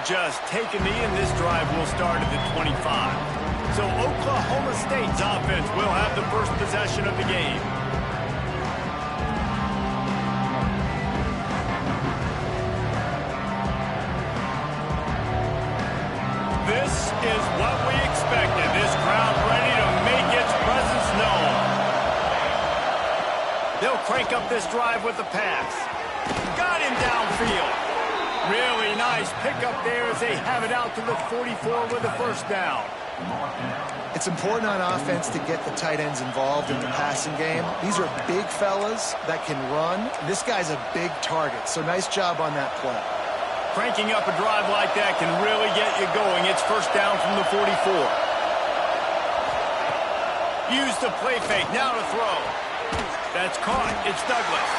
just take a knee, and this drive will start at the 25. So Oklahoma State's offense will have the first possession of the game. This is what we expected. This crowd ready to make its presence known. They'll crank up this drive with the pass. Got him downfield. Really nice pickup there as they have it out to the 44 with a first down. It's important on offense to get the tight ends involved in the passing game. These are big fellas that can run. This guy's a big target, so nice job on that play. Cranking up a drive like that can really get you going. It's first down from the 44. Use the play fake, now to throw. That's caught. It's Douglas.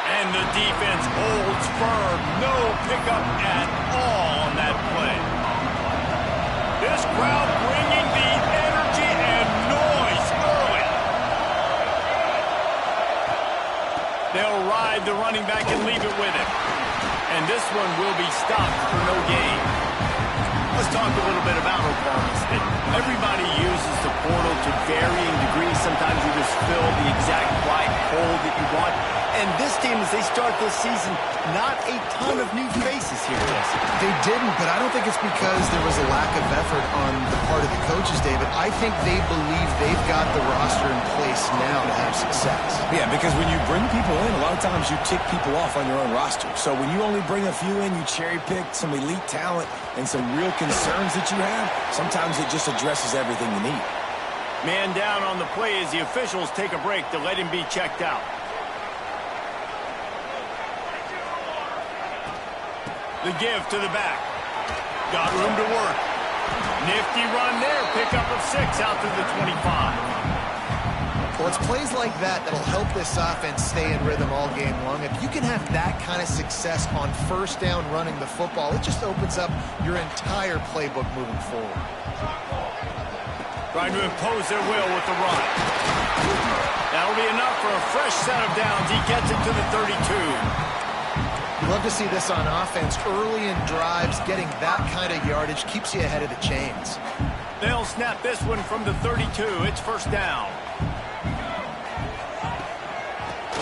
And the defense holds firm. No pickup at all on that play. This crowd bringing the energy and noise early. They'll ride the running back and leave it with him. And this one will be stopped for no gain. Let's talk a little bit about Oklahoma State. Everybody uses the portal to varying degrees. Sometimes you just fill the exact right hole that you want. And this team, as they start this season, not a ton of new faces here, Jesse. They didn't, but I don't think it's because there was a lack of effort on the part of the coaches, David. I think they believe they've got the roster in place now to have success. Yeah, because when you bring people in, a lot of times you tick people off on your own roster. So when you only bring a few in, you cherry-pick some elite talent and some real concerns that you have, sometimes it just addresses everything you need. Man down on the play as the officials take a break to let him be checked out. The give to the back. Got room to work. Nifty run there. Pickup of 6 out to the 25. Well, it's plays like that that'll help this offense stay in rhythm all game long. If you can have that kind of success on first down running the football, it just opens up your entire playbook moving forward. Trying to impose their will with the run. That'll be enough for a fresh set of downs. He gets it to the 32. You love to see this on offense. Early in drives, getting that kind of yardage keeps you ahead of the chains. They'll snap this one from the 32. It's first down.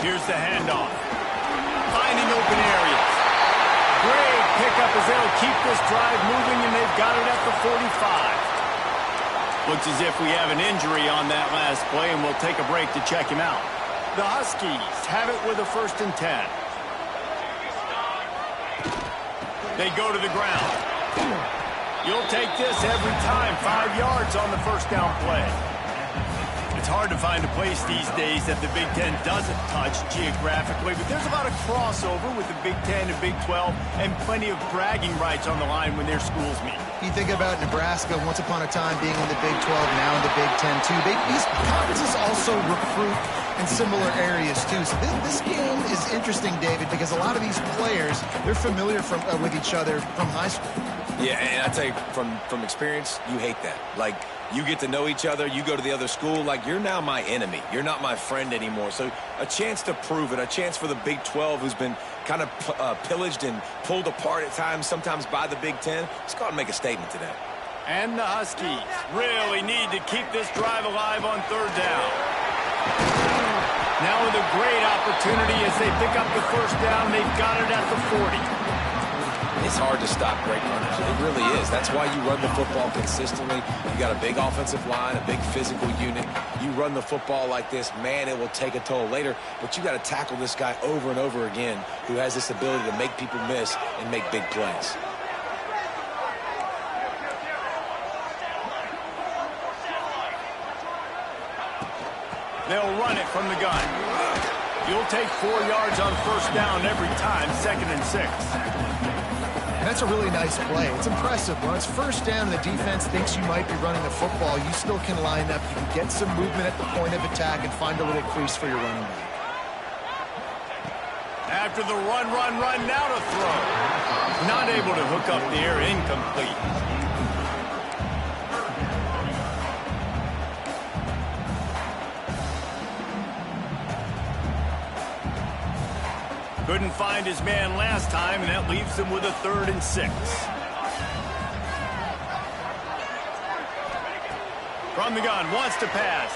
Here's the handoff. Finding open areas. Great pickup as they'll keep this drive moving, and they've got it at the 45. Looks as if we have an injury on that last play, and we'll take a break to check him out. The Huskies have it with a 1st and 10. They go to the ground. You'll take this every time. 5 yards on the first down play. It's hard to find a place these days that the Big Ten doesn't touch geographically, but there's a lot of crossover with the Big Ten and Big 12 and plenty of bragging rights on the line when their schools meet. You think about Nebraska once upon a time being in the Big 12, now in the Big 10 too. These conferences also recruit in similar areas too. So this game is interesting, David, because a lot of these players, they're familiar with each other from high school. Yeah, and I tell you, from experience, you hate that. Like, you get to know each other, you go to the other school, like, you're now my enemy. You're not my friend anymore. So a chance to prove it, a chance for the Big 12, who's been kind of pillaged and pulled apart at times, sometimes by the Big 10. Let's go out and make a statement today. And the Huskies really need to keep this drive alive on 3rd down. Now with a great opportunity as they pick up the first down. They've got it at the 40. It's hard to stop great runners. It really is. That's why you run the football consistently. You got a big offensive line, a big physical unit. You run the football like this, man, it will take a toll later. But you got to tackle this guy over and over again who has this ability to make people miss and make big plays. They'll run it from the gun. You'll take 4 yards on first down every time, 2nd and 6. That's a really nice play. It's impressive. When it's first down and the defense thinks you might be running the football, you still can line up. You can get some movement at the point of attack and find a little crease for your running back. After the run, now to throw. Not able to hook up the air, incomplete. Couldn't find his man last time, and that leaves him with a 3rd and 6. From the gun, wants to pass.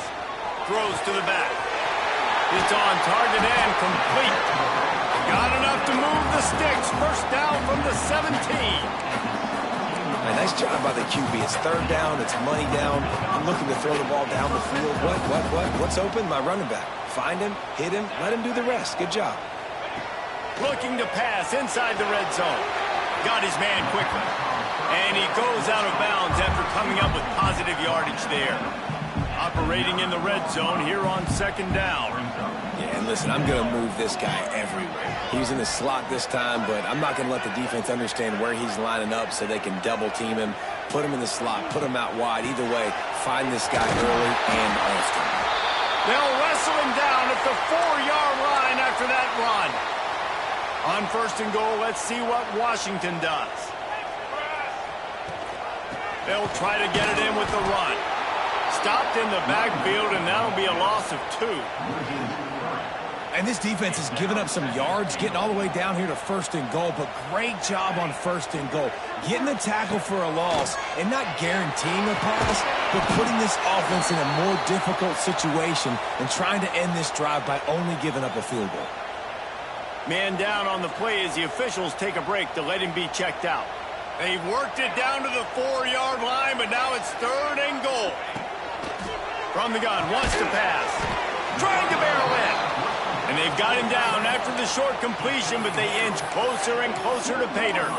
Throws to the back. It's on target and complete. Got enough to move the sticks. First down from the 17. Nice job by the QB. It's third down. It's money down. I'm looking to throw the ball down the field. What's open? My running back. Find him, hit him, let him do the rest. Good job. Looking to pass inside the red zone. Got his man quickly. And he goes out of bounds after coming up with positive yardage there. Operating in the red zone here on second down. Yeah, and listen, I'm going to move this guy everywhere. He's in the slot this time, but I'm not going to let the defense understand where he's lining up so they can double team him, put him in the slot, put him out wide. Either way, find this guy early and often. They'll wrestle him down at the 4-yard line after that run. On first and goal, let's see what Washington does. They'll try to get it in with the run. Stopped in the backfield, and that'll be a loss of 2. And this defense has given up some yards, getting all the way down here to first and goal, but great job on first and goal. Getting the tackle for a loss and not guaranteeing a pass, but putting this offense in a more difficult situation and trying to end this drive by only giving up a field goal. Man down on the play as the officials take a break to let him be checked out. They've worked it down to the 4-yard line, but now it's third and goal. From the gun, wants to pass. Trying to barrel in. And they've got him down after the short completion, but they inch closer and closer to pay dirt.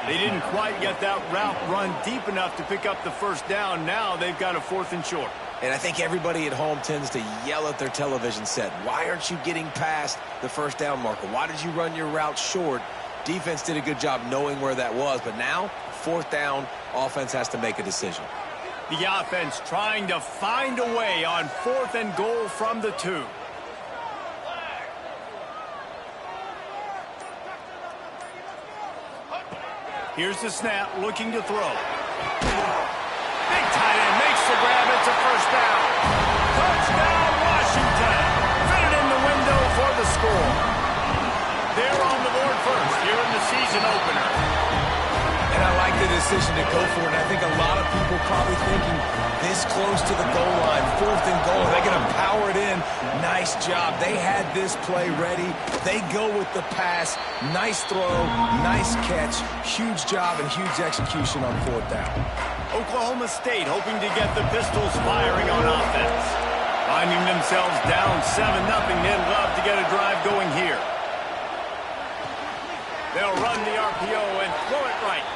They didn't quite get that route run deep enough to pick up the first down. Now they've got a 4th and short. And I think everybody at home tends to yell at their television set. Why aren't you getting past the first down marker? Why did you run your route short? Defense did a good job knowing where that was, but now, 4th down, offense has to make a decision. The offense trying to find a way on 4th and goal from the 2. Here's the snap, looking to throw. Big tight end makes the grab. It's a first down. Touchdown, Washington. Fit it in the window for the score. They're on the board first here in the season opener. And I like the decision to go for it. And I think a lot of people probably thinking this close to the goal line, 4th and goal, are they going to power it in? Nice job. They had this play ready. They go with the pass. Nice throw, nice catch. Huge job and huge execution on 4th down. Oklahoma State hoping to get the Pistols firing on offense. Finding themselves down 7-0, they'd love to get a drive going here. They'll run the RPO and throw it right.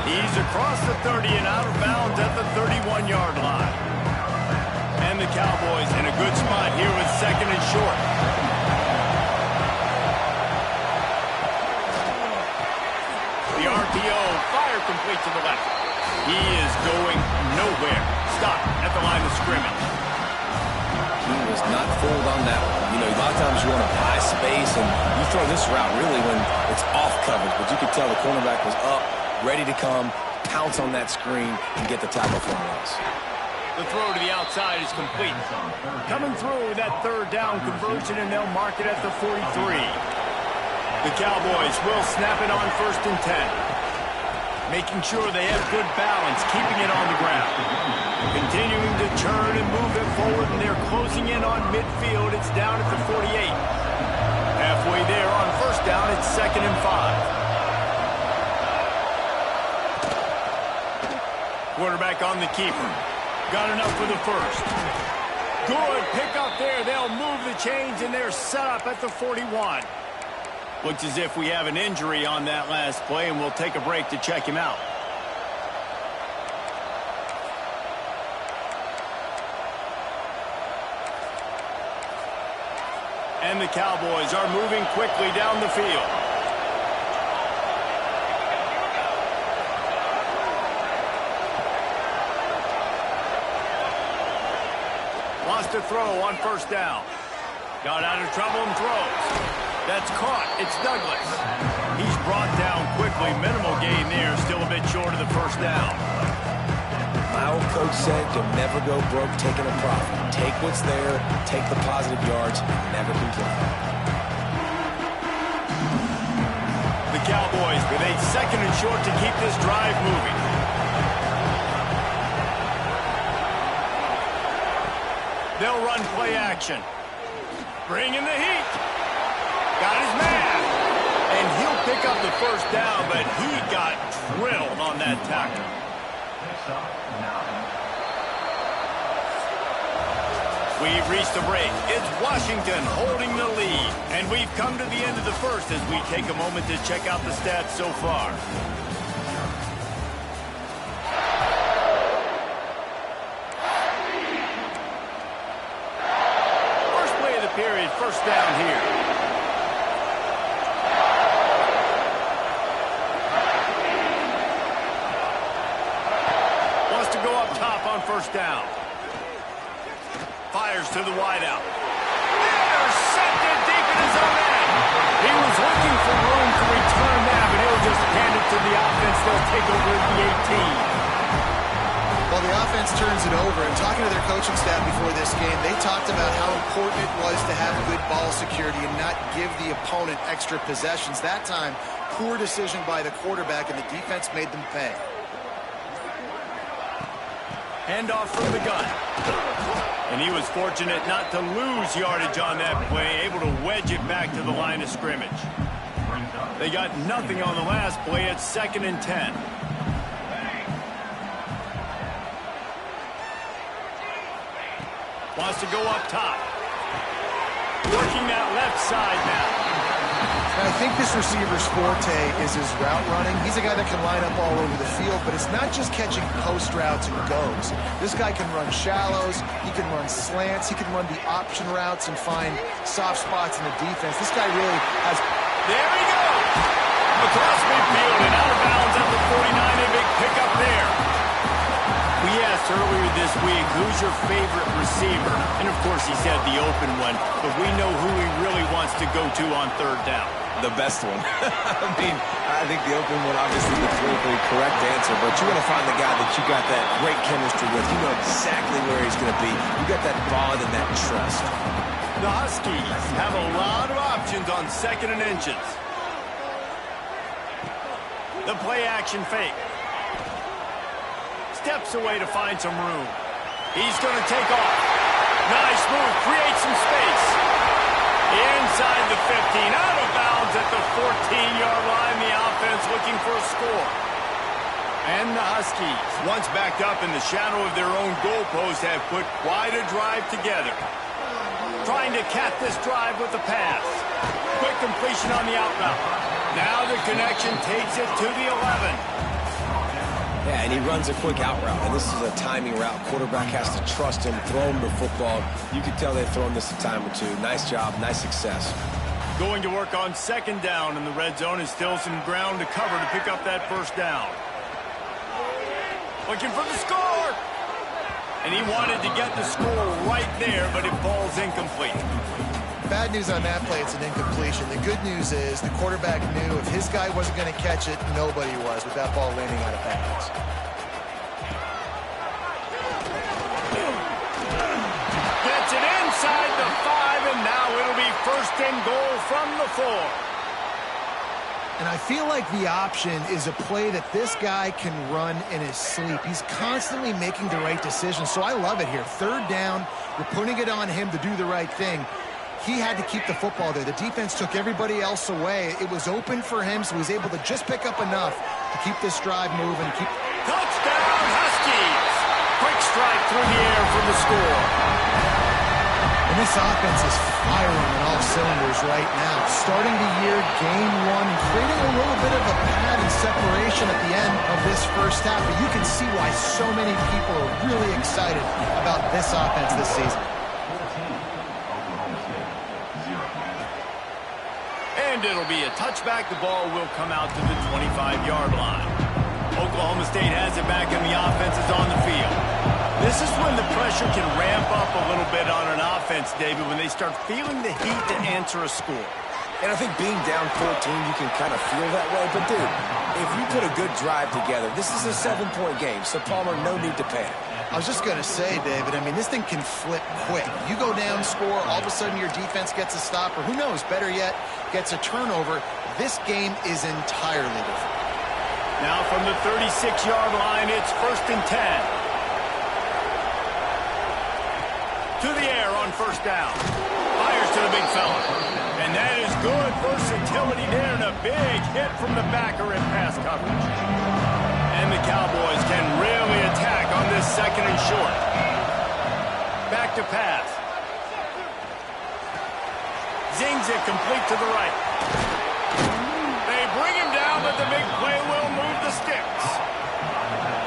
He's across the 30 and out of bounds at the 31-yard line. And the Cowboys in a good spot here with 2nd and short. The RPO, fire complete to the left. He is going nowhere. Stop at the line of scrimmage. He was not fooled on that one. You know, a lot of times you want to buy space, and you throw this route really when it's off coverage. But you could tell the cornerback was up, ready to come, pounce on that screen, and get the tackle for a loss. The throw to the outside is complete. Coming through that 3rd down conversion, and they'll mark it at the 43. The Cowboys will snap it on 1st and 10. Making sure they have good balance, keeping it on the ground. Continuing to turn and move it forward, and they're closing in on midfield. It's down at the 48. Halfway there on 1st down, it's 2nd and 5. Quarterback on the keeper. Got enough for the first. Good pickup there. They'll move the chains, and they're set up at the 41. Looks as if we have an injury on that last play, and we'll take a break to check him out. And the Cowboys are moving quickly down the field. Lost a throw on 1st down. Got out of trouble and throws. That's caught. It's Douglas. He's brought down quickly. Minimal gain there. Still a bit short of the 1st down. My old coach said you'll never go broke taking a profit. Take what's there, take the positive yards, never complain. The Cowboys with a 2nd and short to keep this drive moving. They'll run play action. Bring in the heat. Got his man. And he'll pick up the first down, but he got drilled on that tackle. We've reached the break. It's Washington holding the lead. And we've come to the end of the first as we take a moment to check out the stats so far. First play of the period, first down here. Wants to go up top on first down. Fires to the wideout. Intercepted deep in his own end. He was looking for room to return that, but he'll just hand it to the offense. They'll take over at the 18. Well, the offense turns it over, and talking to their coaching staff before this game, they talked about how important it was to have good ball security and not give the opponent extra possessions. That time, poor decision by the quarterback, and the defense made them pay. Handoff from the gun. And he was fortunate not to lose yardage on that play, able to wedge it back to the line of scrimmage. They got nothing on the last play. It's 2nd and 10. Wants to go up top. Working that left side now. And I think this receiver's forte is his route running. He's a guy that can line up all over the field, but it's not just catching post routes and goes. This guy can run shallows, he can run slants, he can run the option routes and find soft spots in the defense. This guy really has... There he goes! Across midfield and out of bounds at the 49. A big pickup there. We asked earlier this week, who's your favorite receiver? And of course he said the open one, but we know who he really wants to go to on third down. The best one. I think the open one obviously is the politically correct answer, but you're going to find the guy that you got that great chemistry with. You know exactly where he's going to be. You got that bond and that trust. The Huskies have a lot of options on 2nd and inches. The play action fake. Steps away to find some room. He's going to take off. Nice move. Create some space. Inside the 15. Out of bounds at the 14-yard line. The offense looking for a score. And the Huskies, once backed up in the shadow of their own goalpost, have put quite a drive together. Trying to cap this drive with a pass. Quick completion on the out route. Now the connection takes it to the 11. Yeah, and he runs a quick out route, and this is a timing route. Quarterback has to trust him, throw him the football. You can tell they've thrown this a time or two. Nice job, nice success. Going to work on 2nd down in the red zone, is still some ground to cover to pick up that first down. Looking for the score! And he wanted to get the score right there, but it falls incomplete. Bad news on that play, it's an incompletion. The good news is the quarterback knew if his guy wasn't going to catch it, nobody was with that ball landing out of bounds. Gets it inside the 5, and now it'll be 1st and goal from the 4. And I feel like the option is a play that this guy can run in his sleep. He's constantly making the right decision, so I love it here. 3rd down, you're putting it on him to do the right thing. He had to keep the football there. The defense took everybody else away. It was open for him, so he was able to just pick up enough to keep this drive moving. Touchdown, Huskies! Quick strike through the air for the score. And this offense is firing on all cylinders right now. Starting the year, game 1, creating a little bit of a pad and separation at the end of this first half. But you can see why so many people are really excited about this offense this season. And it'll be a touchback. The ball will come out to the 25-yard line. Oklahoma State has it back, and the offense is on the field. This is when the pressure can ramp up a little bit on an offense, David, when they start feeling the heat to answer a score. And I think being down 14, you can kind of feel that way. But, dude, if you put a good drive together, this is a 7-point game, so Palmer, no need to panic. I was just going to say, David, I mean, this thing can flip quick. You go down, score, all of a sudden your defense gets a stop, or who knows, better yet, gets a turnover. This game is entirely different. Now from the 36-yard line, it's 1st and 10. To the air. on first down. Fires to the big fella. And that is good versatility there and a big hit from the backer in pass coverage. And the Cowboys can really attack on this second and short. Back to pass. Zings it complete to the right. They bring him down, but the big play will move the sticks.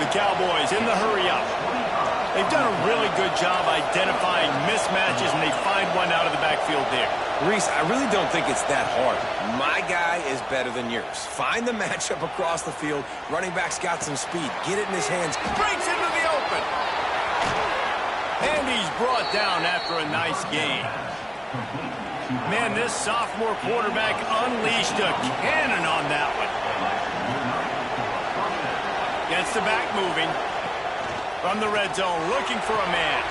The Cowboys in the hurry-up. They've done a really good job identifying mismatches, and they find one out of the backfield there. Reese, I really don't think it's that hard. My guy is better than yours. Find the matchup across the field. Running back's got some speed. Get it in his hands. Breaks into the open. And he's brought down after a nice gain. Man, this sophomore quarterback unleashed a cannon on that one. Gets the back moving. From the red zone, looking for a man.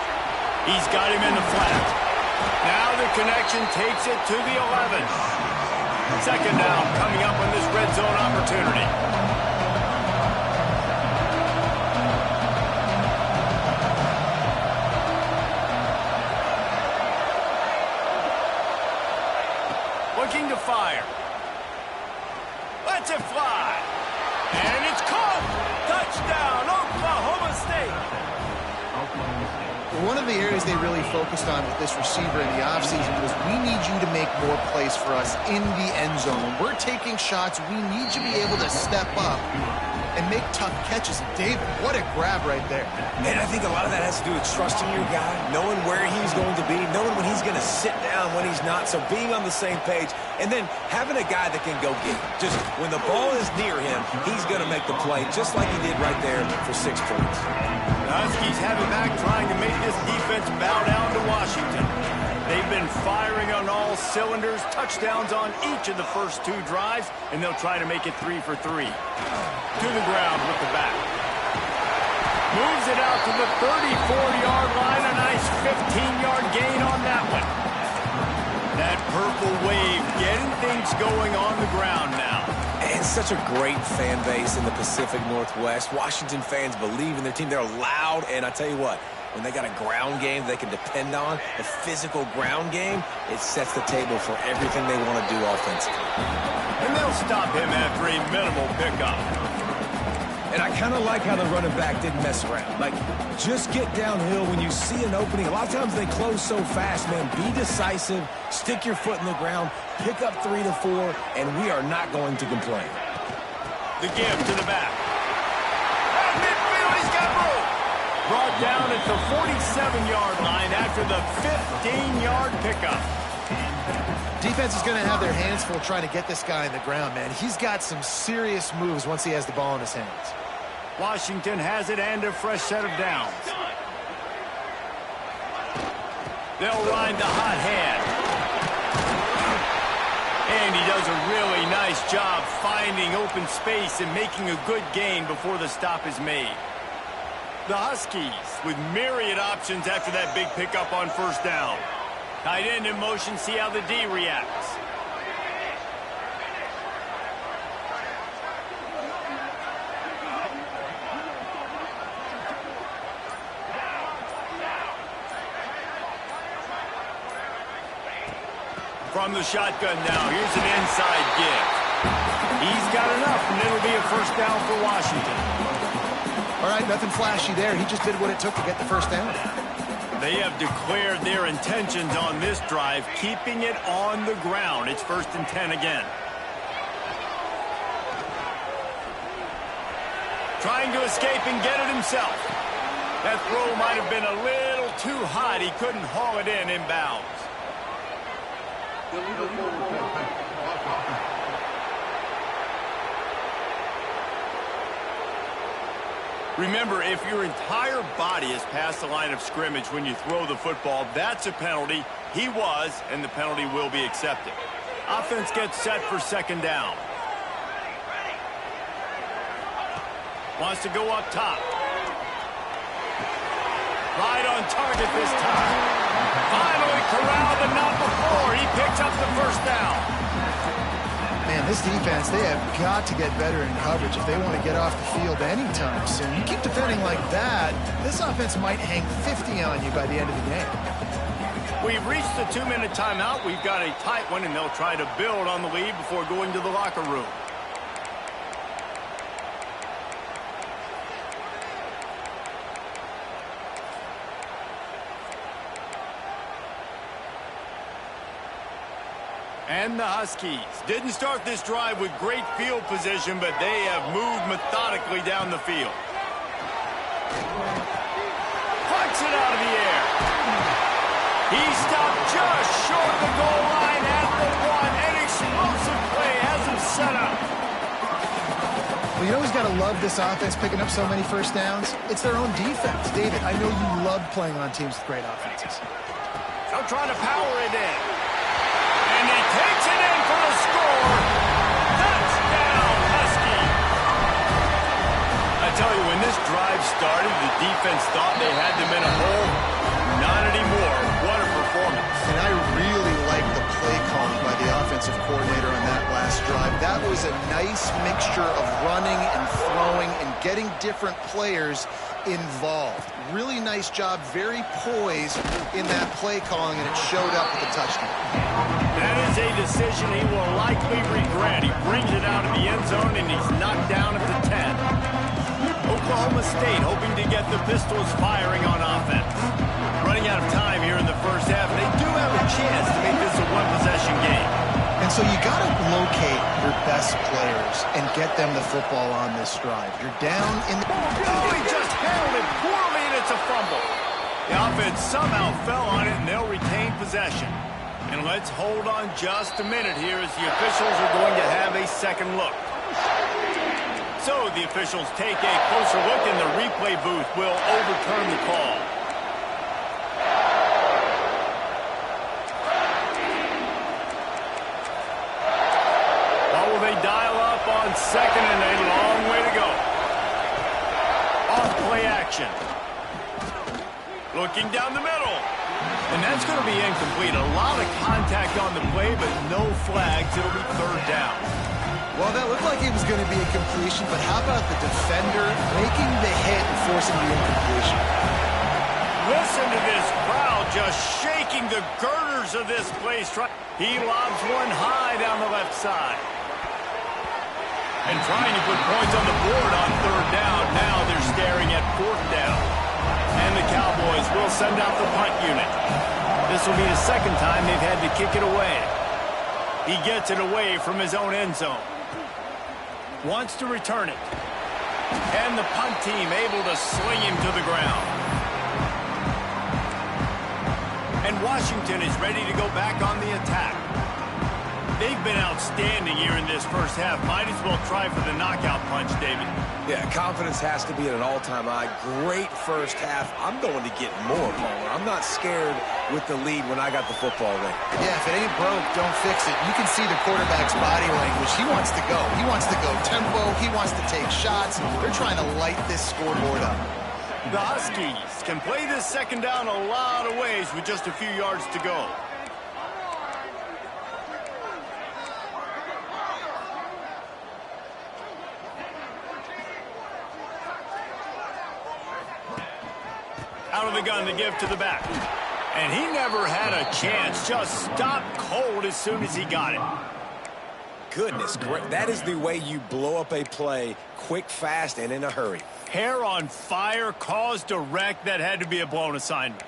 He's got him in the flat. Now the connection takes it to the 11. Second down coming up on this red zone opportunity. Looking to fire. Lets it fly. And it's caught. Touchdown, Oklahoma State. One of the areas they really focused on with this receiver in the offseason was we need you to make more plays for us in the end zone. When we're taking shots, we need you to be able to step up and make tough catches. And David, what a grab right there. And I think a lot of that has to do with trusting your guy, knowing where he's going to be, knowing when he's going to sit down, when he's not, so being on the same page, and then having a guy that can go get it. Just when the ball is near him, he's going to make the play, just like he did right there for 6 points. The Huskies have it back, trying to make this defense bow down to Washington. They've been firing on all cylinders, touchdowns on each of the first 2 drives, and they'll try to make it 3 for 3. To the ground with the back. Moves it out to the 34-yard line. A nice 15-yard gain on that one. That purple wave getting things going on the ground now. And such a great fan base in the Pacific Northwest. Washington fans believe in their team. They're loud, and I tell you what, when they got a ground game they can depend on, a physical ground game, it sets the table for everything they want to do offensively. And they'll stop him after a minimal pickup. And I kind of like how the running back didn't mess around. Like, just get downhill when you see an opening. A lot of times they close so fast, man. Be decisive, stick your foot in the ground, pick up 3 to 4, and we are not going to complain. The give to the back. At midfield, he's got room. Brought down at the 47-yard line after the 15-yard pickup. Defense is going to have their hands full trying to get this guy in the ground, man. He's got some serious moves once he has the ball in his hands. Washington has it and a fresh set of downs. They'll ride the hot hand. And he does a really nice job finding open space and making a good gain before the stop is made. The Huskies with myriad options after that big pickup on first down. Tight end in motion, see how the D reacts. From the shotgun now, here's an inside give. He's got enough, and it'll be a first down for Washington. All right, nothing flashy there. He just did what it took to get the first down. They have declared their intentions on this drive, keeping it on the ground. It's 1st and 10 again. Trying to escape and get it himself. That throw might have been a little too hot. He couldn't haul it in inbounds. Remember, if your entire body is past the line of scrimmage when you throw the football, that's a penalty. He was, and the penalty will be accepted. Offense gets set for second down. Wants to go up top. Right on target this time. Finally corralled, but not before. He picks up the first down. Man, this defense, they have got to get better in coverage if they want to get off the field anytime soon. You keep defending like that, this offense might hang 50 on you by the end of the game. We've reached the 2-minute timeout. We've got a tight one, and they'll try to build on the lead before going to the locker room. And the Huskies didn't start this drive with great field position, but they have moved methodically down the field. Punts it out of the air. He stopped just short of the goal line at the 1. An explosive play has him set up. Well, you always got to love this offense picking up so many first downs. It's their own defense. David, I know you love playing on teams with great offenses. So trying to power it in. And he takes it in for the score. Touchdown, Husky. I tell you, when this drive started, the defense thought they had them in a hole. Not anymore. What a performance. And I really like the play calling by the offensive coordinator on that last drive. That was a nice mixture of running and throwing and getting different players involved. Really nice job, very poised in that play calling, and it showed up with the touchdown. That is a decision he will likely regret. He brings it out of the end zone, and he's knocked down at the 10. Oklahoma State hoping to get the Pistols firing on offense. Running out of time here in the first half. They do have a chance to make this a one-possession game. And so you got to locate your best players and get them the football on this drive. You're down in the... Oh, he just handled it poorly, and it's a fumble. The offense somehow fell on it, and they'll retain possession. And let's hold on just a minute here as the officials are going to have a second look. So the officials take a closer look, and the replay booth will overturn the call. What will they dial up on second, and a long way to go. Off play action. Looking down the middle. And that's going to be incomplete. A lot of contact on the play, but no flags. It'll be third down. Well, that looked like it was going to be a completion, but how about the defender making the hit and forcing the incompletion? Listen to this crowd just shaking the girders of this place. He lobs one high down the left side. And trying to put points on the board on third down. Now they're staring at fourth down. And the Cowboys will send out the punt unit. This will be the second time they've had to kick it away. He gets it away from his own end zone. Wants to return it. And the punt team able to sling him to the ground. And Washington is ready to go back on the attack. They've been outstanding here in this first half. Might as well try for the knockout punch, David. Yeah, confidence has to be at an all-time high. Great first half. I'm going to get more, Palmer. I'm not scared with the lead when I got the football ring. Yeah, if it ain't broke, don't fix it. You can see the quarterback's body language. He wants to go. He wants to go tempo. He wants to take shots. They're trying to light this scoreboard up. The Huskies can play this second down a lot of ways with just a few yards to go. Out of the gun to give to the back. And he never had a chance. Just stopped cold as soon as he got it. Goodness, great. That is the way you blow up a play quick, fast, and in a hurry. Hair on fire, caused a wreck. That had to be a blown assignment.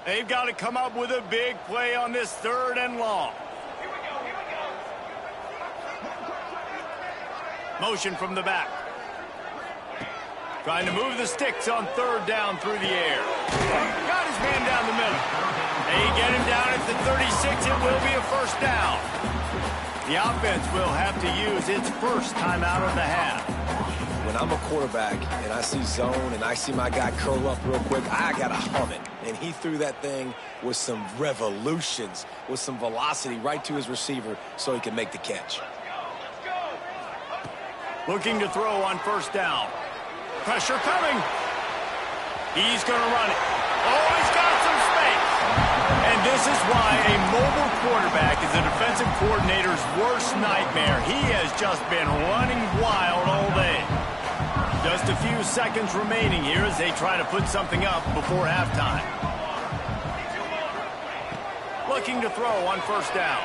They've got to come up with a big play on this third and long. Here we go, here we go. Motion from the back. Trying to move the sticks on third down through the air. Got his man down the middle. They get him down at the 36. It will be a first down. The offense will have to use its first timeout of the half. When I'm a quarterback and I see zone and I see my guy curl up real quick, I got to hum it. And he threw that thing with some revolutions, with some velocity right to his receiver so he can make the catch. Looking to throw on first down. Pressure coming. He's going to run it. Oh, he's got some space. And This is why a mobile quarterback is a defensive coordinator's worst nightmare. He has just been running wild all day. Just a few seconds remaining here as they try to put something up before halftime. Looking to throw on first down.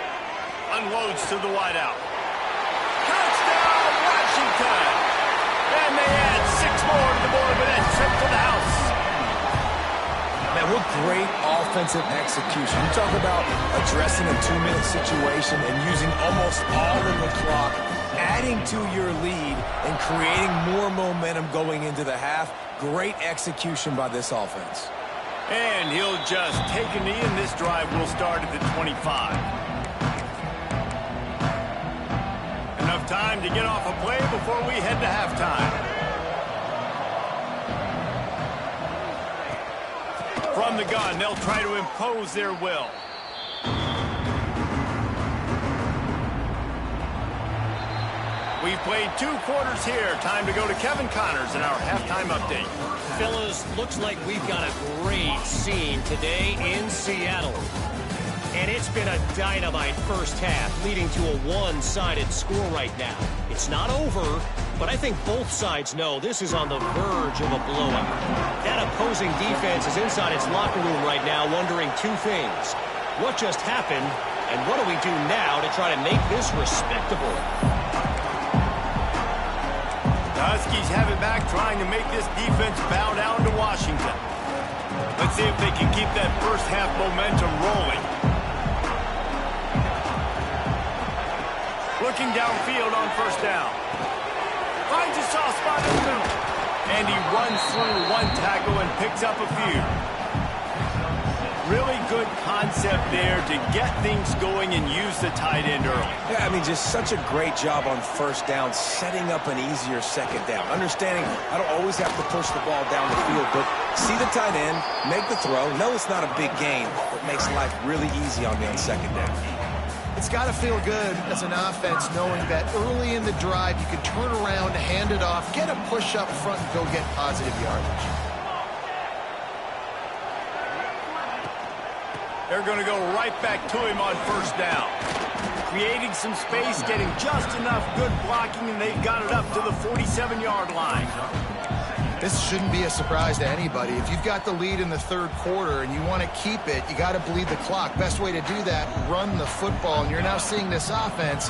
Unloads to the wideout. Touchdown, Washington! And they add 6 more to the board with that trip to the house. Man, what great offensive execution. You talk about addressing a 2-minute situation and using almost all of the clock, adding to your lead and creating more momentum going into the half. Great execution by this offense. And he'll just take a knee, and this drive will start at the 25. Enough time to get off a play before we head to halftime. From the gun, they'll try to impose their will. We've played 2 quarters here. Time to go to Kevin Connors in our halftime update. Fellas, looks like we've got a great scene today in Seattle. And it's been a dynamite first half, leading to a one-sided score right now. It's not over, but I think both sides know this is on the verge of a blowout. That opposing defense is inside its locker room right now wondering 2 things. What just happened, and what do we do now to try to make this respectable? The Huskies have it back, trying to make this defense bow down to Washington. Let's see if they can keep that first half momentum rolling. Looking downfield on first down. Finds a soft spot in the middle. And he runs through 1 tackle and picks up a few. Really good concept there to get things going and use the tight end early. Yeah, I mean, just such a great job on first down, setting up an easier second down. Understanding I don't always have to push the ball down the field, but see the tight end, make the throw. No, it's not a big gain, but makes life really easy on me on second down. It's got to feel good as an offense knowing that early in the drive you can turn around, hand it off, get a push up front, and go get positive yardage. They're going to go right back to him on first down. Creating some space, getting just enough good blocking, and they've got it up to the 47-yard line. This shouldn't be a surprise to anybody. If you've got the lead in the 3rd quarter and you want to keep it, you got to bleed the clock. Best way to do that, run the football. And you're now seeing this offense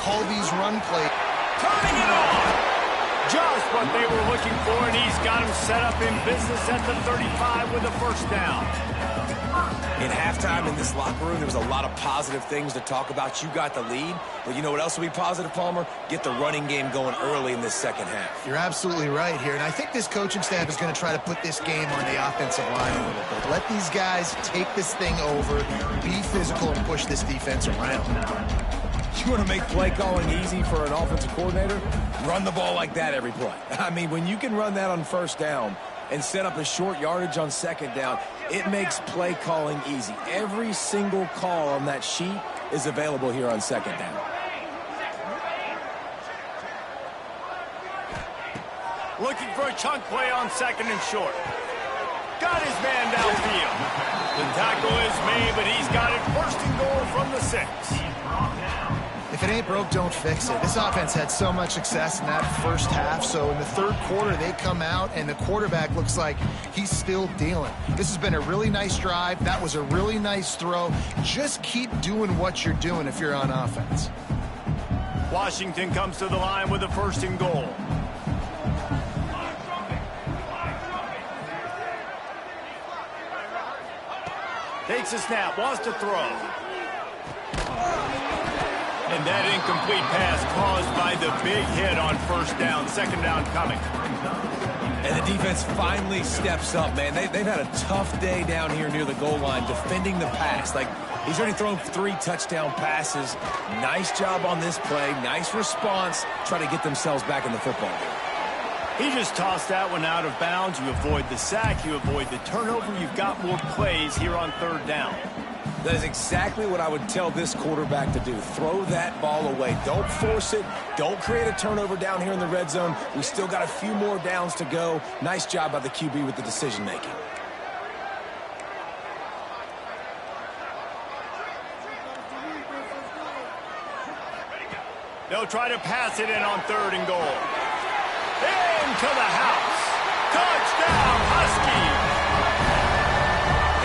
call these run plays. Turning it on! Just what they were looking for, and he's got him set up in business at the 35 with a first down. In halftime in this locker room, there was a lot of positive things to talk about. You got the lead, but you know what else will be positive, Palmer? Get the running game going early in this second half. You're absolutely right here, and I think this coaching staff is going to try to put this game on the offensive line a little bit. Let these guys take this thing over, be physical, and push this defense around. You want to make play calling easy for an offensive coordinator? Run the ball like that every play. I mean, when you can run that on first down and set up a short yardage on second down, it makes play calling easy. Every single call on that sheet is available here on second down. Looking for a chunk play on second and short. Got his man downfield. The tackle is made, but he's got it first and goal from the 6. If it ain't broke, don't fix it. This offense had so much success in that first half, so in the 3rd quarter, they come out, and the quarterback looks like he's still dealing. This has been a really nice drive. That was a really nice throw. Just keep doing what you're doing if you're on offense. Washington comes to the line with a first and goal. Takes a snap, wants to throw. And that incomplete pass caused by the big hit on first down. Second down coming. And the defense finally steps up, man. They've had a tough day down here near the goal line defending the pass. Like, he's already thrown 3 touchdown passes. Nice job on this play. Nice response. Try to get themselves back in the football game. He just tossed that one out of bounds. You avoid the sack. You avoid the turnover. You've got more plays here on third down. That is exactly what I would tell this quarterback to do. Throw that ball away. Don't force it. Don't create a turnover down here in the red zone. We still got a few more downs to go. Nice job by the QB with the decision-making. They'll try to pass it in on 3rd and goal. Into the house. Touchdown, Huskies.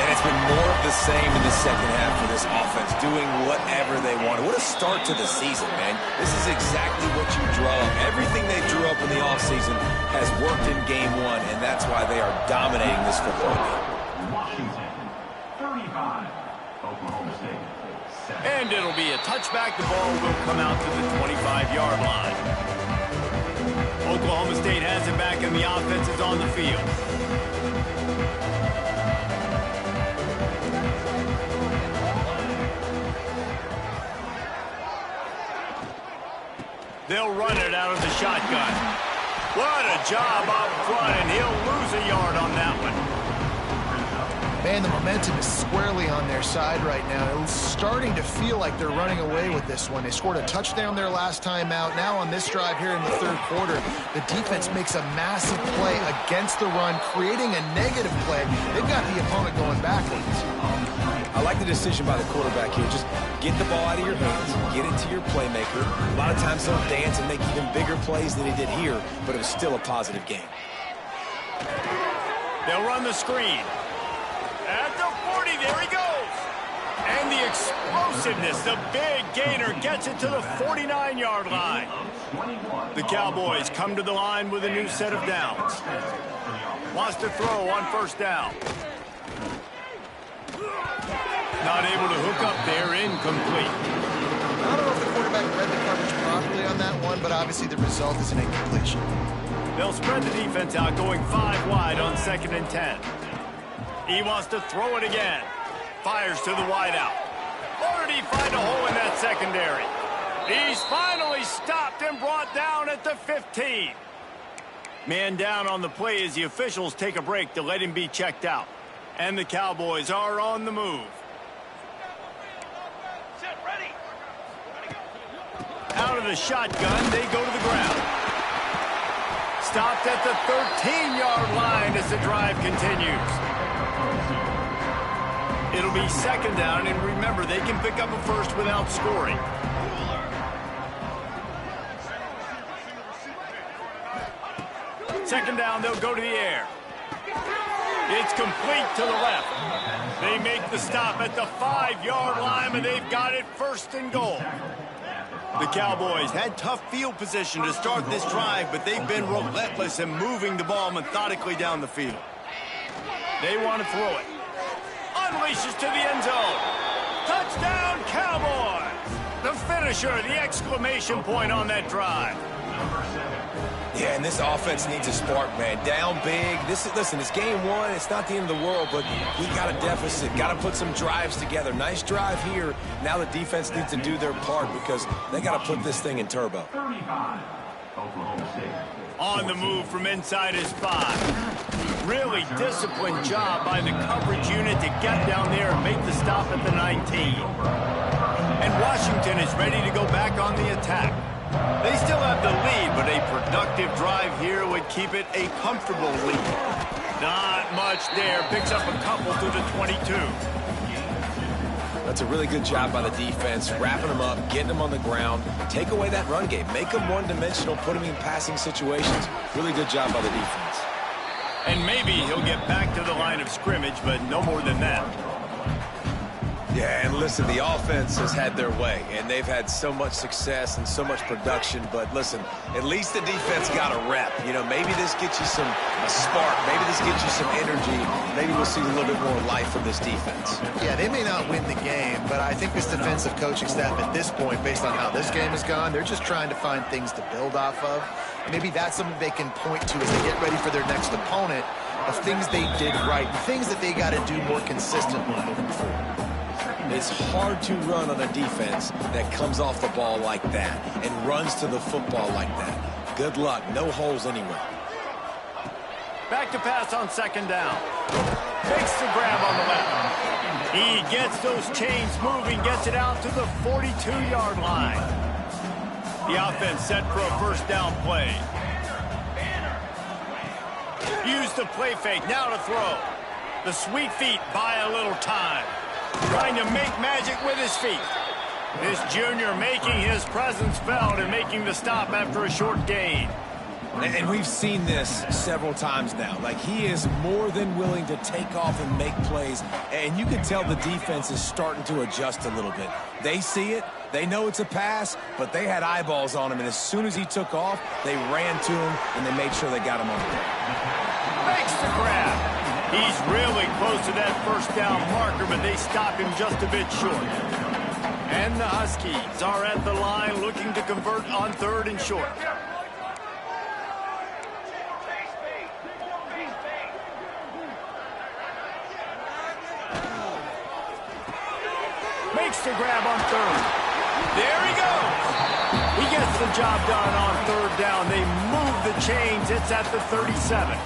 And it's been more of the same in the second half for this offense, doing whatever they wanted. What a start to the season, man. This is exactly what you draw up. Everything they drew up in the offseason has worked in game 1, and that's why they are dominating this football game. Washington, 35, Oklahoma State. And it'll be a touchback. The ball will come out to the 25-yard line. Oklahoma State has it back, and the offense is on the field. They'll run it out of the shotgun. What a job up front, and he'll lose a yard on that one. Man, the momentum is squarely on their side right now. It's starting to feel like they're running away with this one. They scored a touchdown their last time out. Now on this drive here in the 3rd quarter, the defense makes a massive play against the run, creating a negative play. They've got the opponent going backwards. I like the decision by the quarterback here. Just get the ball out of your hands, get it to your playmaker. A lot of times they'll dance and make even bigger plays than he did here, but it was still a positive game. They'll run the screen. At the 40, there he goes. And the explosiveness, the big gainer gets it to the 49-yard line. The Cowboys come to the line with a new set of downs. Wants to throw on 1st down. Not able to hook up there, incomplete. I don't know if the quarterback read the coverage properly on that one, but obviously the result is an incompletion. They'll spread the defense out, going 5 wide on 2nd and 10. He wants to throw it again. Fires to the wideout. Or did he find a hole in that secondary? He's finally stopped and brought down at the 15. Man down on the play as the officials take a break to let him be checked out. And the Cowboys are on the move. Out of the shotgun, they go to the ground. Stopped at the 13-yard line as the drive continues. It'll be 2nd down, and remember, they can pick up a first without scoring. Second down, they'll go to the air. It's complete to the left. They make the stop at the 5-yard line, but they've got it 1st and goal. The Cowboys had tough field position to start this drive, but they've been relentless in moving the ball methodically down the field. They want to throw it. Unleashes to the end zone. Touchdown, Cowboys! The finisher, the exclamation point on that drive. Yeah, and this offense needs a spark, man. Down big. Listen, it's game 1. It's not the end of the world, but we got a deficit. Got to put some drives together. Nice drive here. Now the defense needs to do their part because they got to put this thing in turbo. 35, Oklahoma State. On the move from inside his 5. Really disciplined job by the coverage unit to get down there and make the stop at the 19. And Washington is ready to go back on the attack. They still have the lead, but a productive drive here would keep it a comfortable lead. Not much there. Picks up a couple to the 22. That's a really good job by the defense, wrapping them up, getting them on the ground, take away that run game, make them one-dimensional, put them in passing situations. Really good job by the defense. And maybe he'll get back to the line of scrimmage, but no more than that. Yeah, and listen, the offense has had their way, and they've had so much success and so much production. But listen, at least the defense got a rep. You know, maybe this gets you a spark. Maybe this gets you some energy. Maybe we'll see a little bit more life from this defense. Yeah, they may not win the game, but I think this defensive coaching staff at this point, based on how this game has gone, they're just trying to find things to build off of. Maybe that's something they can point to as they get ready for their next opponent, of things they did right, things that they got to do more consistently moving forward. It's hard to run on a defense that comes off the ball like that and runs to the football like that. Good luck. No holes anywhere. Back to pass on 2nd down. Takes the grab on the left. He gets those chains moving, gets it out to the 42-yard line. The offense set for a 1st down play. Use the play fake. Now to throw. The sweet feet buy a little time. Trying to make magic with his feet. This junior making his presence felt and making the stop after a short gain. And we've seen this several times now. Like, he is more than willing to take off and make plays. And you can tell the defense is starting to adjust a little bit. They see it. They know it's a pass, but they had eyeballs on him. And as soon as he took off, they ran to him, and they made sure they got him on the play. Makes the grab. He's really close to that first down marker, but they stop him just a bit short. And the Huskies are at the line looking to convert on 3rd and short. Makes the grab on 3rd. There he goes. He gets the job done on 3rd down. They move the chains. It's at the 37.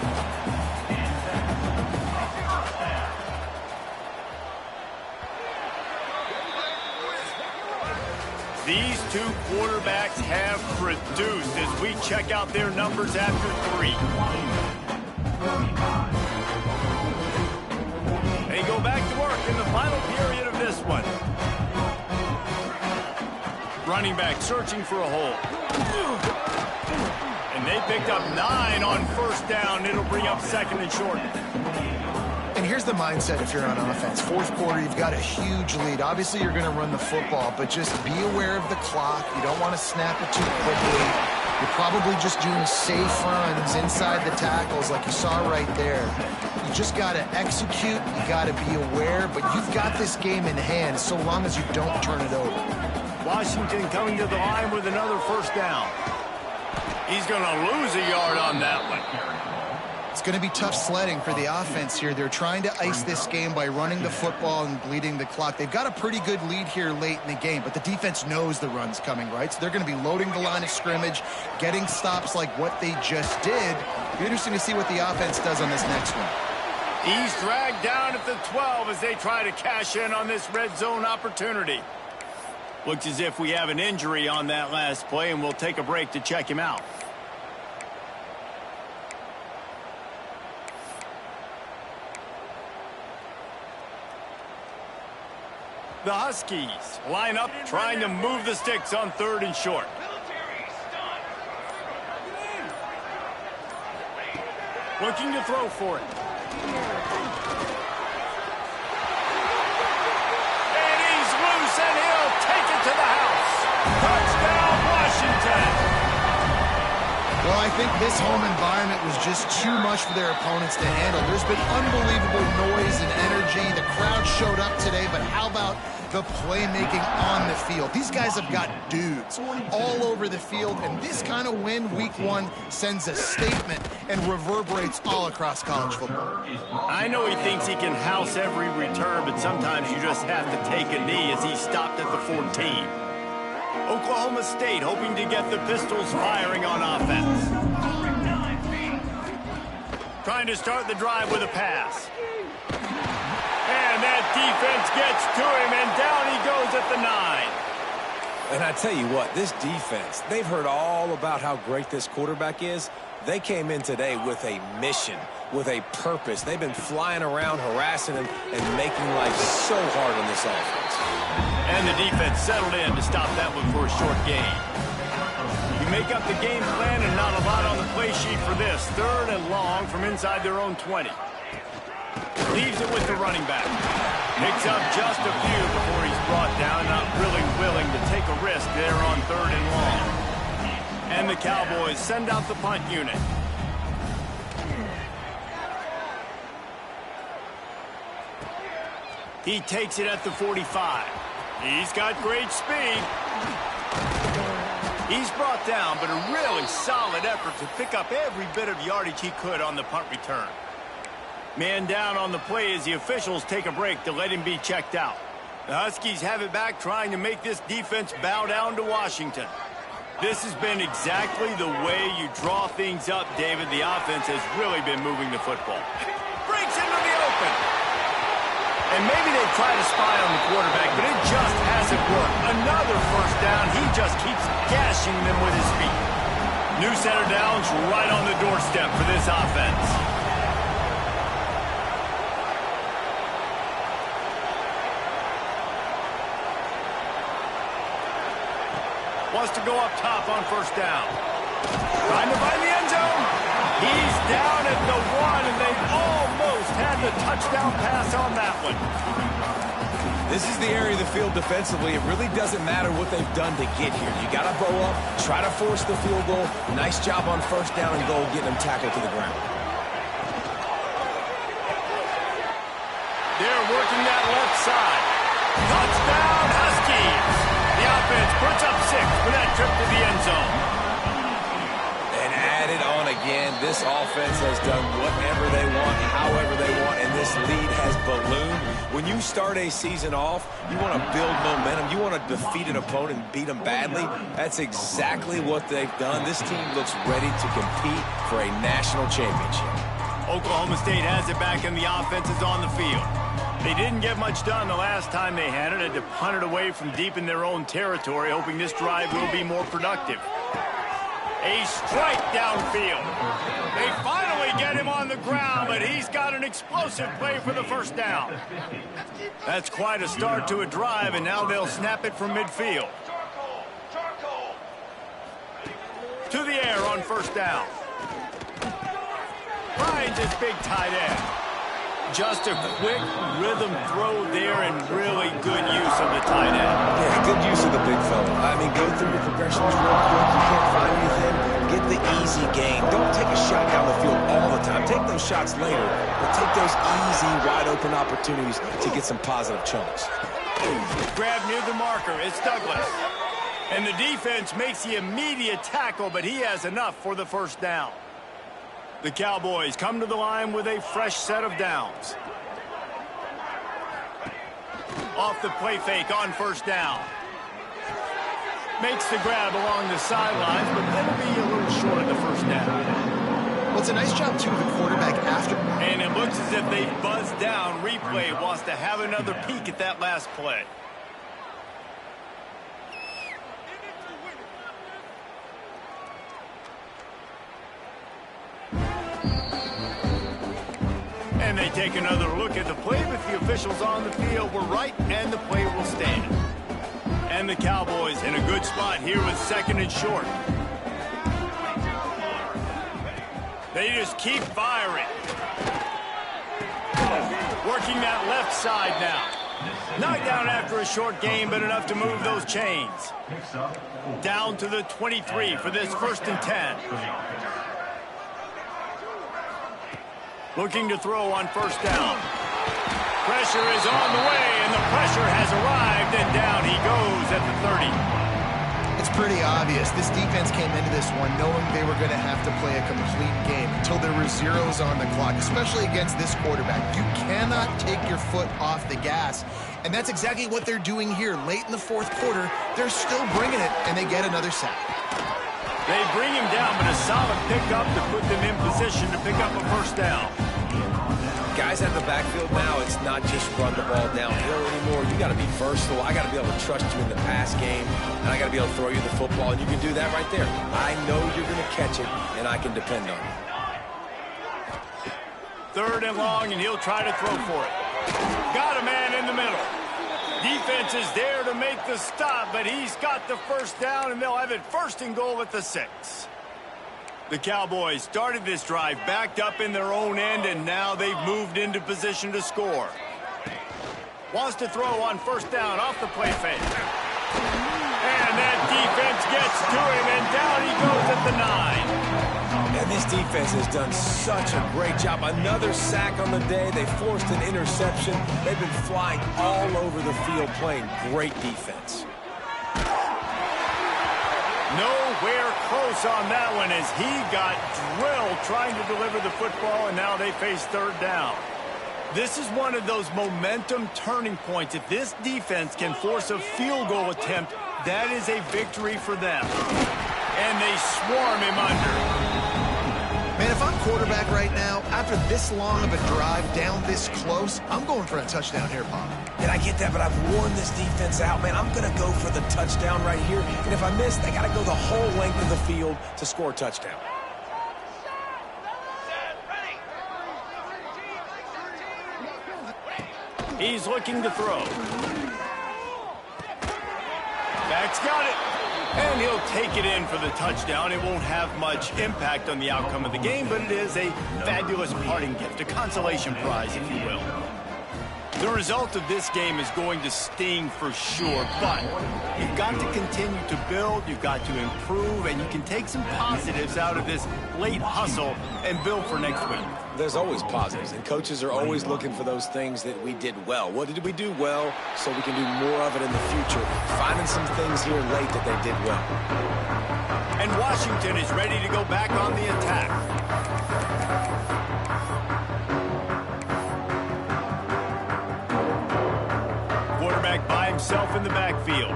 These two quarterbacks have produced as we check out their numbers after 3. They go back to work in the final period of this one. Running back searching for a hole. And they picked up 9 on 1st down. It'll bring up 2nd and short. And here's the mindset if you're on offense. 4th quarter, you've got a huge lead. Obviously, you're going to run the football, but just be aware of the clock. You don't want to snap it too quickly. You're probably just doing safe runs inside the tackles like you saw right there. You just got to execute. You got to be aware, but you've got this game in hand so long as you don't turn it over. Washington coming to the line with another 1st down. He's going to lose a yard on that one. It's going to be tough sledding for the offense here. They're trying to ice this game by running the football and bleeding the clock. They've got a pretty good lead here late in the game, but the defense knows the run's coming, right? So they're going to be loading the line of scrimmage, getting stops like what they just did. It'll be interesting to see what the offense does on this next one. He's dragged down at the 12 as they try to cash in on this red zone opportunity. Looks as if we have an injury on that last play, and we'll take a break to check him out. The Huskies line up, trying to move the sticks on 3rd and short. Looking to throw for it. And he's loose, and he'll take it to the house. Touchdown, Washington. Well, I think this home environment was just too much for their opponents to handle. There's been unbelievable noise and energy. The crowd showed up today, but how about the playmaking on the field? These guys have got dudes all over the field, and this kind of win week 1 sends a statement and reverberates all across college football. I know he thinks he can house every return, but sometimes you just have to take a knee as he stopped at the 14. Oklahoma State hoping to get the Pistols firing on offense. Trying to start the drive with a pass. And that defense gets to him, and down he goes at the 9. And I tell you what, this defense, they've heard all about how great this quarterback is. They came in today with a mission, with a purpose. They've been flying around, harassing him, and making life so hard on this offense. And the defense settled in to stop that one for a short gain. You make up the game plan, and not a lot on the play sheet for this. 3rd and long from inside their own 20. Leaves it with the running back. Picks up just a few before he's brought down. Not really willing to take a risk there on 3rd and long. And the Cowboys send out the punt unit. He takes it at the 45. He's got great speed. He's brought down, but a really solid effort to pick up every bit of yardage he could on the punt return. Man down on the play as the officials take a break to let him be checked out. The Huskies have it back, trying to make this defense bow down to Washington. This has been exactly the way you draw things up, David. The offense has really been moving the football. Breaks into the open. And maybe they try to spy on the quarterback, but it just hasn't worked. Another 1st down. He just keeps gashing them with his feet. New set of downs right on the doorstep for this offense. Wants to go up top on first down. Trying to find the end zone. He's down at the 1, and they almost had the touchdown pass on that one. This is the area of the field defensively. It really doesn't matter what they've done to get here. You got to bow up, try to force the field goal. Nice job on first down and goal, getting them tackled to the ground. They're working that left side. Touchdown, Huskies! The offense puts up 6 for that trip to the end zone. And added on again, this offense has done whatever they want, however they want, and this lead has ballooned. When you start a season off, you want to build momentum. You want to defeat an opponent and beat them badly. That's exactly what they've done. This team looks ready to compete for a national championship. Oklahoma State has it back, and the offense is on the field. They didn't get much done the last time they had it. Had to punt it away from deep in their own territory, hoping this drive will be more productive. A strike downfield. They finally get him on the ground, but he's got an explosive play for the first down. That's quite a start to a drive, and now they'll snap it from midfield. To the air on first down. Finds his big tight end. Just a quick rhythm throw there and really good use of the tight end. Yeah, good use of the big fella. I mean, go through your progressions real quick. You can't find anything. Get the easy gain. Don't take a shot down the field all the time. Take those shots later, but take those easy, wide-open opportunities to get some positive chunks. Grab near the marker. It's Douglas. And the defense makes the immediate tackle, but he has enough for the first down. The Cowboys come to the line with a fresh set of downs. Off the play fake on first down. Makes the grab along the sidelines, but that'll be a little short of the first down. Well, it's a nice job, too, of the quarterback after. And it looks as if they buzzed down. Replay wants to have another peek at that last play. And they take another look at the play, but the officials on the field were right, and the play will stand. And the Cowboys in a good spot here with second and short. They just keep firing. Working that left side now. Knocked down after a short game, but enough to move those chains. Down to the 23 for this 1st and 10. Looking to throw on first down. Pressure is on the way, and the pressure has arrived, and down he goes at the 30. It's pretty obvious. This defense came into this one knowing they were going to have to play a complete game until there were zeros on the clock, especially against this quarterback. You cannot take your foot off the gas, and that's exactly what they're doing here. Late in the 4th quarter, they're still bringing it, and they get another sack. They bring him down, but a solid pickup to put them in position to pick up a first down. Guys at the backfield now, it's not just run the ball downhill anymore. You got to be versatile. I got to be able to trust you in the pass game, and I got to be able to throw you the football, and you can do that right there. I know you're going to catch it, and I can depend on you. 3rd and long, and he'll try to throw for it. Got a man in the middle. Defense is there to make the stop, but he's got the first down, and they'll have it 1st and goal at the 6. The Cowboys started this drive backed up in their own end, and now they've moved into position to score. Wants to throw on first down off the play fake. And that defense gets to him, and down he goes at the 9. And this defense has done such a great job. Another sack on the day. They forced an interception. They've been flying all over the field playing great defense. Nowhere close on that one as he got drilled trying to deliver the football, and now they face 3rd down. This is one of those momentum turning points. If this defense can force a field goal attempt, that is a victory for them. And they swarm him under. Man, if I'm quarterback right now, after this long of a drive down this close, I'm going for a touchdown here, Pop. And I get that, but I've worn this defense out, man. I'm going to go for the touchdown right here. And if I miss, they got to go the whole length of the field to score a touchdown. He's looking to throw. Back's got it. And he'll take it in for the touchdown. It won't have much impact on the outcome of the game, but it is a fabulous parting gift, a consolation prize, if you will. The result of this game is going to sting for sure, but you've got to continue to build, you've got to improve, and you can take some positives out of this late hustle and build for next week. There's always positives, and coaches are always looking for those things that we did well. What did we do well so we can do more of it in the future? Finding some things here late that they did well. And Washington is ready to go back on the attack. Quarterback by himself in the backfield.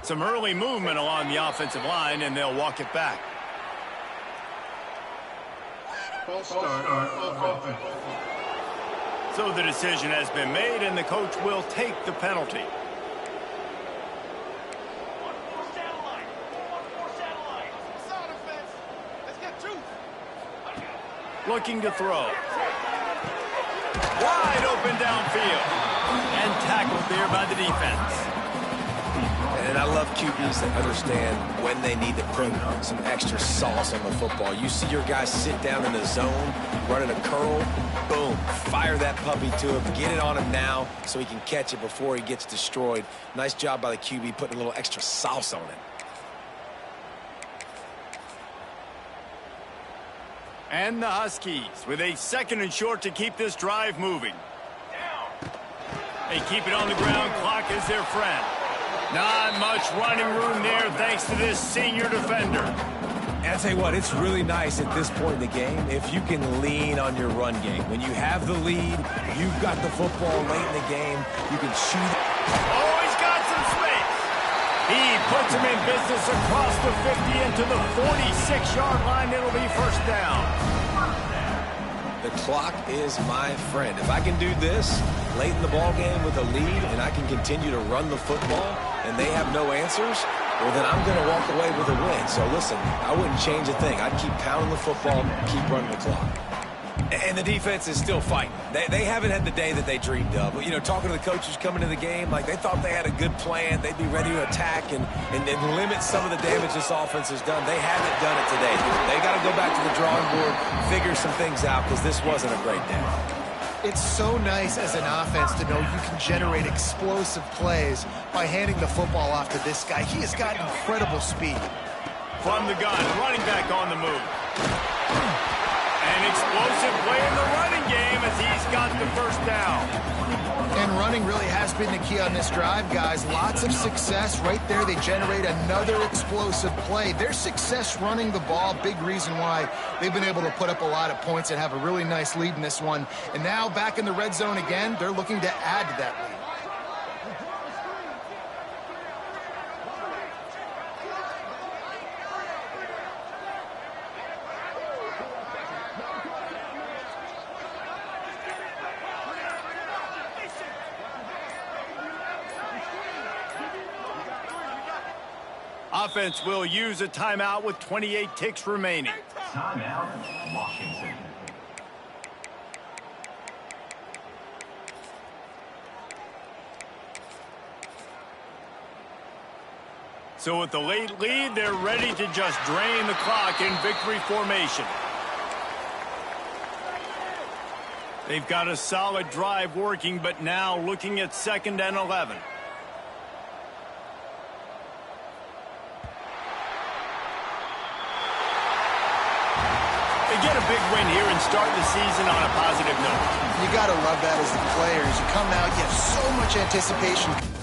Some early movement along the offensive line, and they'll walk it back. So the decision has been made, and the coach will take the penalty. Looking to throw. Wide open downfield. And tackled there by the defense. And I love QBs that understand when they need to put some extra sauce on the football. You see your guys sit down in the zone, running a curl, boom, fire that puppy to him, get it on him now so he can catch it before he gets destroyed. Nice job by the QB putting a little extra sauce on it. And the Huskies with a 2nd and short to keep this drive moving. They keep it on the ground. Clock is their friend. Not much running room there thanks to this senior defender. And I tell you what, it's really nice at this point in the game if you can lean on your run game. When you have the lead, you've got the football late in the game, you can shoot. Oh, he's got some space. He puts him in business across the 50 into the 46-yard line. It'll be first down. The clock is my friend. If I can do this late in the ball game with a lead and I can continue to run the football and they have no answers, well, then I'm going to walk away with a win. So, listen, I wouldn't change a thing. I'd keep pounding the football, keep running the clock. And the defense is still fighting. They haven't had the day that they dreamed of. You know, talking to the coaches coming to the game, like they thought they had a good plan. They'd be ready to attack and limit some of the damage this offense has done. They haven't done it today. They got to go back to the drawing board, figure some things out because this wasn't a great day. It's so nice as an offense to know you can generate explosive plays by handing the football off to this guy. He has got incredible speed. From the gun, running back on the move. An explosive play in the running game as he's got the first down. And running really has been the key on this drive, guys. Lots of success right there. They generate another explosive play. Their success running the ball, big reason why they've been able to put up a lot of points and have a really nice lead in this one. And now back in the red zone again, they're looking to add to that lead. Offense will use a timeout with 28 ticks remaining. Timeout, Washington. So with the late lead, they're ready to just drain the clock in victory formation. They've got a solid drive working, but now looking at 2nd and 11. Get a big win here and start the season on a positive note. You got to love that as the players. You come out, you have so much anticipation.